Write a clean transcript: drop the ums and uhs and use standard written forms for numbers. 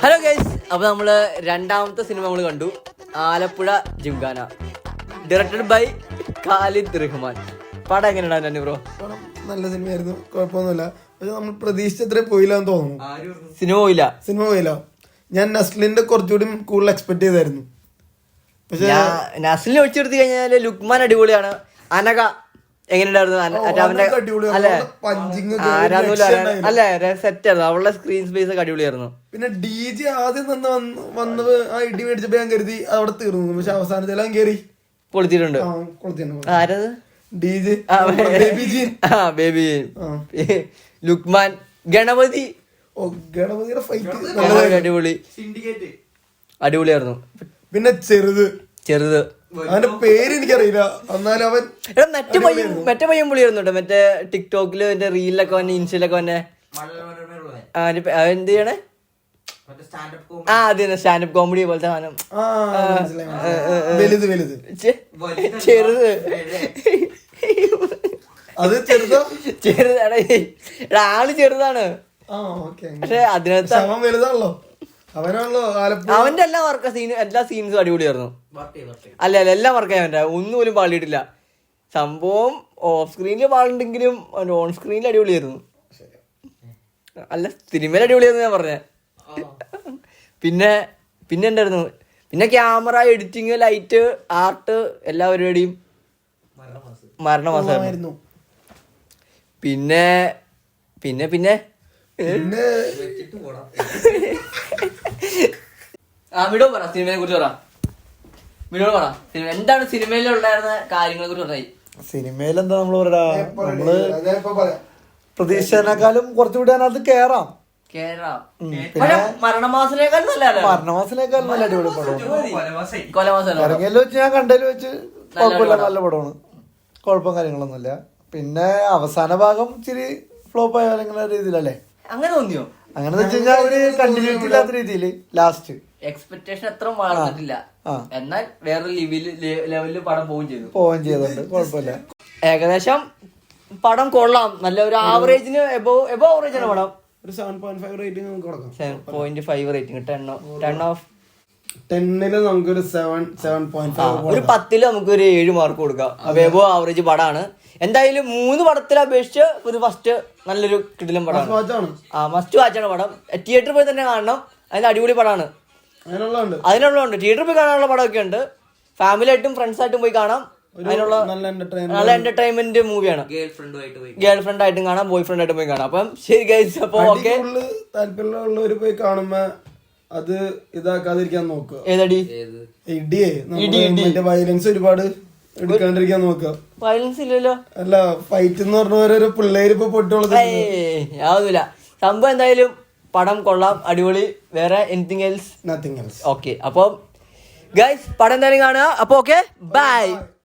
Hello guys, അപ്പൊ നമ്മള് രണ്ടാമത്തെ സിനിമ നമ്മൾ കണ്ടു, ആലപ്പുഴ ജിംഖാന, ഡയറക്ടഡ് ബൈ ഖാലിദ് റഹ്മാൻ. പടം എങ്ങനെയുണ്ടായിരുന്നു ബ്രോ? പടം നല്ല സിനിമയായിരുന്നു, കുഴപ്പമൊന്നുമില്ല. പക്ഷെ നമ്മൾ പ്രതീക്ഷിച്ചത്രേ പോയില്ലാന്ന് തോന്നുന്നു. സിനിമ പോയില്ല. ഞാൻ നസ്ലിന്റെ കുറച്ചുകൂടി കൂടുതൽ എക്സ്പെക്ട് ചെയ്തായിരുന്നു. പക്ഷെ നസ്ലിനെ ഒഴിച്ചെടുത്ത് കഴിഞ്ഞാല് ലുക്മാൻ അടിപൊളിയാണ്. അനക എങ്ങനെയുണ്ടായിരുന്നു? അല്ലേ, സെറ്റ് ആയിരുന്നു. അവളുടെ സ്ക്രീൻ സ്പേസ് ഒക്കെ അടിപൊളിയായിരുന്നു. പിന്നെ DJ ആദ്യം വന്നത് ആ ഇടി മേടിച്ചപ്പോ ഞാൻ കരുതി അവിടെ തീർന്നു. പക്ഷെ അവസാനത്തെല്ലാം കേറി പൊളിച്ചിട്ടുണ്ട്. ആരത്? DJ baby Luqman. ഗണപതി, ഗണപതിയുടെ ഫൈറ്റ് അടിപൊളിയായിരുന്നു. പിന്നെ ചെറുത് അവന്റെ പേര് എനിക്കറിയില്ല, എന്നാലും അവൻ മറ്റേ പയ്യൻ പൊളിയായിരുന്നു കേട്ടോ. മറ്റേ ടിക്ടോക്കില് മറ്റേ റീലിലൊക്കെ വന്നെ, ഇൻസ്റ്റയിലൊക്കെ വന്നെ. എന്ത് ചെയ്യണേ? അതെ, സ്റ്റാൻഡപ്പ് കോമഡി പോലത്തെ സാധനം. ചെറുത് ചെറുതാണ്, ആള് ചെറുതാണ്. പക്ഷെ അതിനകത്ത് അവന്റെ എല്ലാ സീൻസും അടിപൊളിയായിരുന്നു. അല്ല എല്ലാ വർക്കും അവന്റെ ഒന്നും പോലും പാളിയിട്ടില്ല. സംഭവം ഓഫ് സ്ക്രീനിൽ പാളുണ്ടെങ്കിലും ഓൺ സ്ക്രീനിൽ അടിപൊളിയായിരുന്നു. അല്ല, സിനിമയിൽ അടിപൊളിയായിരുന്നു ഞാൻ പറഞ്ഞ. പിന്നെ എന്തായിരുന്നു? പിന്നെ ക്യാമറ, എഡിറ്റിങ്, ലൈറ്റ്, ആർട്ട്, എല്ലാ പരിപാടിയും മരണമാസമായിരുന്നു. പിന്നെ വിടോ പറ, സിനിമയെ കുറിച്ച് പറ. വിടോ പറ, എന്താണ് സിനിമയിലുണ്ടായിരുന്ന കാര്യങ്ങളെ കുറിച്ച് പറയായി? സിനിമയിൽ എന്താ നമ്മള് പ്രതീക്ഷിച്ചതിനേക്കാളും കുറച്ചുകൂടി അതിനകത്ത് കേറാം. മരണമാസനേക്കാളും നല്ല അടിപൊളി പടമാണ്. ഇറങ്ങിയല്ലോ വെച്ച് ഞാൻ കണ്ടതിൽ വെച്ച് കുഴപ്പമില്ല, നല്ല പടമാണ്. കുഴപ്പം കാര്യങ്ങളൊന്നുമില്ല. പിന്നെ അവസാന ഭാഗം ഇച്ചിരി ഫ്ലോപ്പ് ആയ രീതിയിലല്ലേ? അങ്ങനെ തോന്നിയോ? അങ്ങനെ വെച്ച് കഴിഞ്ഞാൽ ഒരു കണ്ടിന്യൂറ്റി ഇല്ലാത്ത രീതിയില് ലാസ്റ്റ് എക്സ്പെക്ടേഷൻ അത്ര വളർന്നിട്ടില്ല. എന്നാൽ വേറെ ലെവലില് പടം പോവുകയും ചെയ്തിട്ടുണ്ട്. കുഴപ്പമില്ല. ഏകദേശം പടം കൊള്ളാം. നല്ല ഒരു ആവറേജിന് എബോ ആവറേജ് ആണ് പടം. ഒരു 7.5 റേറ്റിംഗ് നമുക്ക് കൊടുക്കാം. 7.5 റേറ്റിംഗ്. 10 ഓഫ് 10 നമുക്കൊരു 7.5. ഒരു 10 നമുക്കൊരു 7 മാർക്ക് കൊടുക്കാം. എബോ ആവറേജ് പടമാണ്. എന്തായാലും 3 പടത്തിലെ അപേക്ഷിച്ച് ഒരു ഫസ്റ്റ് നല്ലൊരു കിടിലം പടമാണ്. മസ്റ്റ് വാച്ചാണ് പടം. തിയേറ്ററിൽ പോയി തന്നെ കാണണം. അതിന്റെ അടിപൊളി പടമാണ്. അതിനുള്ളതുണ്ട്. തിയേറ്ററിൽ പോയി കാണാനുള്ള പടമൊക്കെ ഉണ്ട്. ഫാമിലി ആയിട്ടും ഫ്രണ്ട്സ് ആയിട്ടും പോയി കാണാം. അതിനുള്ള നല്ല എന്റർടൈൻമെന്റ് മൂവിയാണ്. ഗേൾ ഫ്രണ്ട് ആയിട്ടും കാണാം, ബോയ് ഫ്രണ്ട് ആയിട്ടും പോയി കാണാം. അപ്പം ശരി ഗൈസ്, അപ്പൊ ഓക്കെ. താല്പര്യമുള്ളവര് പോയി കാണുമ്പോ അത് ഇതാക്കാതിരിക്കാൻ നോക്കുക. ഏതടി? വയലൻസ് ഒരുപാട് എടുക്കാണ്ടിരിക്കാൻ നോക്കുക. വയലൻസ് ഇല്ലല്ലോ. അല്ല, ഫൈറ്റ് എന്ന് പറഞ്ഞ ഓരോ പിള്ളേര് ഇപ്പൊ പൊട്ടുള്ളത് യാതൊന്നുമില്ല. സംഭവം എന്തായാലും പടം കൊള്ളാം, അടിപൊളി. വേറെ anything else? Nothing else. Okay, അപ്പം ഗൈസ് പടം എന്തായാലും കാണുക. അപ്പൊ ഓക്കെ, ബൈ.